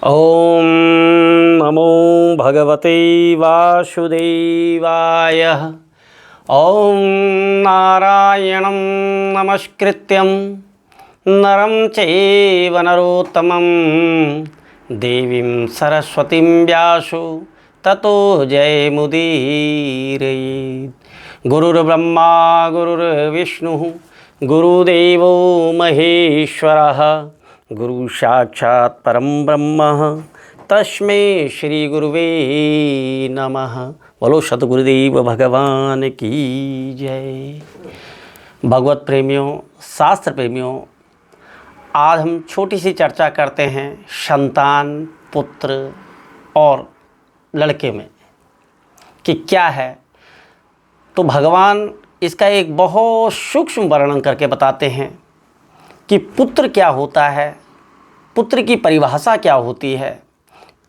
ओम नमो भगवते वासुदेवाय। ओम नारायणं नमस्कृत्यं नरं चैव नरोत्तमं देवीं सरस्वतीं व्यासो ततो जयमुदीरयेत्। गुरुर्ब्रह्मा गुरुर्विष्णुः गुरुदेवो महेश्वरः गुरु साक्षात् परम ब्रह्म तस्मै श्री गुरुवे नमः। बोलो सतगुरुदेव भगवान की जय। भगवत प्रेमियों, शास्त्र प्रेमियों, आज हम छोटी सी चर्चा करते हैं संतान, पुत्र और लड़के में कि क्या है। तो भगवान इसका एक बहुत सूक्ष्म वर्णन करके बताते हैं कि पुत्र क्या होता है, पुत्र की परिभाषा क्या होती है।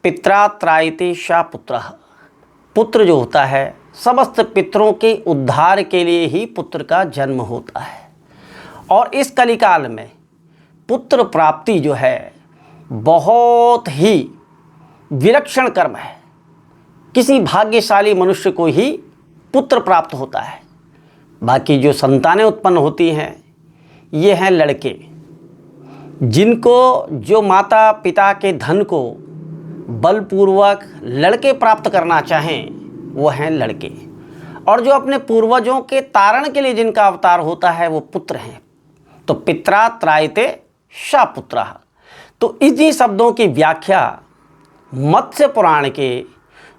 पित्रा त्रायते सा पुत्रः। पुत्र जो होता है, समस्त पितरों के उद्धार के लिए ही पुत्र का जन्म होता है। और इस कलिकाल में पुत्र प्राप्ति जो है बहुत ही विलक्षण कर्म है। किसी भाग्यशाली मनुष्य को ही पुत्र प्राप्त होता है। बाकी जो संतानें उत्पन्न होती हैं ये हैं लड़के, जिनको जो माता पिता के धन को बलपूर्वक लड़के प्राप्त करना चाहें वो हैं लड़के। और जो अपने पूर्वजों के तारण के लिए जिनका अवतार होता है वो पुत्र हैं। तो पित्रा त्रायते सा पुत्रः। तो इन्हीं शब्दों की व्याख्या मत्स्य पुराण के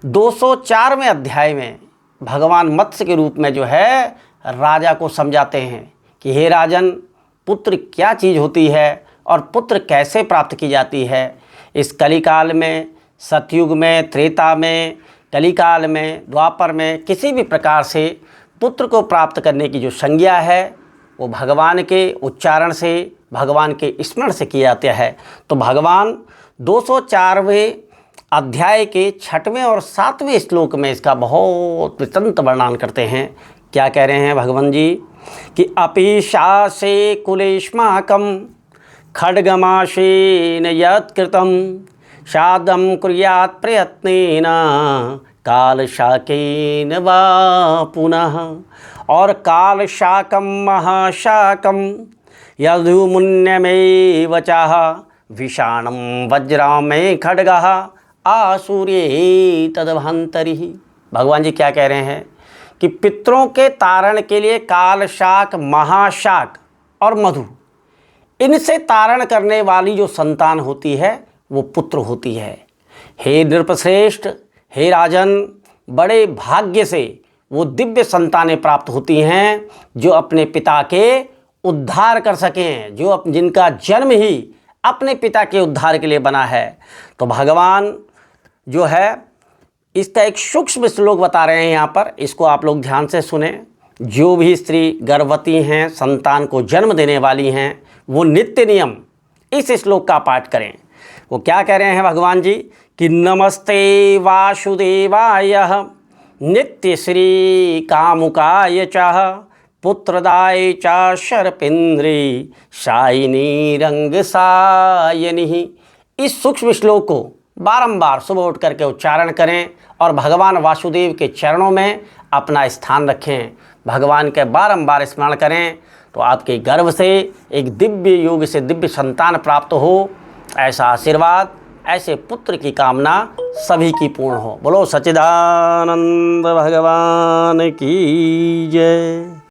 204वें अध्याय में भगवान मत्स्य के रूप में जो है राजा को समझाते हैं कि हे राजन, पुत्र क्या चीज़ होती है और पुत्र कैसे प्राप्त की जाती है। इस कलिकाल में, सतयुग में, त्रेता में, कलिकाल में, द्वापर में किसी भी प्रकार से पुत्र को प्राप्त करने की जो संज्ञा है वो भगवान के उच्चारण से, भगवान के स्मरण से किया जाता है। तो भगवान 204वें अध्याय के 6वें और 7वें श्लोक में इसका बहुत विस्तृत वर्णन करते हैं। क्या कह रहे हैं भगवान जी कि अपि शासे कुलेष्माकं खड्गमाशेन यत्कृतं शादं कुर्यात् प्रयत्नेन कालशाकेन वा पुनः। और कालशाकं महाशाकं यदुमुन्यमेव चाह विषाणं वज्रामे खड्गः आसूर्ये तदभंतरिः। भगवान जी क्या कह रहे हैं कि पितरों के तारण के लिए कालशाक, महाशाक और मधु, इनसे तारण करने वाली जो संतान होती है वो पुत्र होती है। हे नृपश्रेष्ठ, हे राजन, बड़े भाग्य से वो दिव्य संतानें प्राप्त होती हैं जो अपने पिता के उद्धार कर सकें, जो जिनका जन्म ही अपने पिता के उद्धार के लिए बना है। तो भगवान जो है इसका एक सूक्ष्म श्लोक बता रहे हैं यहाँ पर, इसको आप लोग ध्यान से सुने। जो भी स्त्री गर्भवती हैं, संतान को जन्म देने वाली हैं, वो नित्य नियम इस श्लोक का पाठ करें। वो क्या कह रहे हैं भगवान जी कि नमस्ते वासुदेवाय नित्य श्री कामुकाय चाह पुत्रदाय च शरपेन्द्री शायिनी रंग सायनी। इस सूक्ष्म श्लोक को बारंबार सुबह उठ करके उच्चारण करें और भगवान वासुदेव के चरणों में अपना स्थान रखें। भगवान के बारंबार स्मरण करें तो आपके गर्भ से एक दिव्य योग से दिव्य संतान प्राप्त हो। ऐसा आशीर्वाद, ऐसे पुत्र की कामना सभी की पूर्ण हो। बोलो सच्चिदानंद भगवान की जय।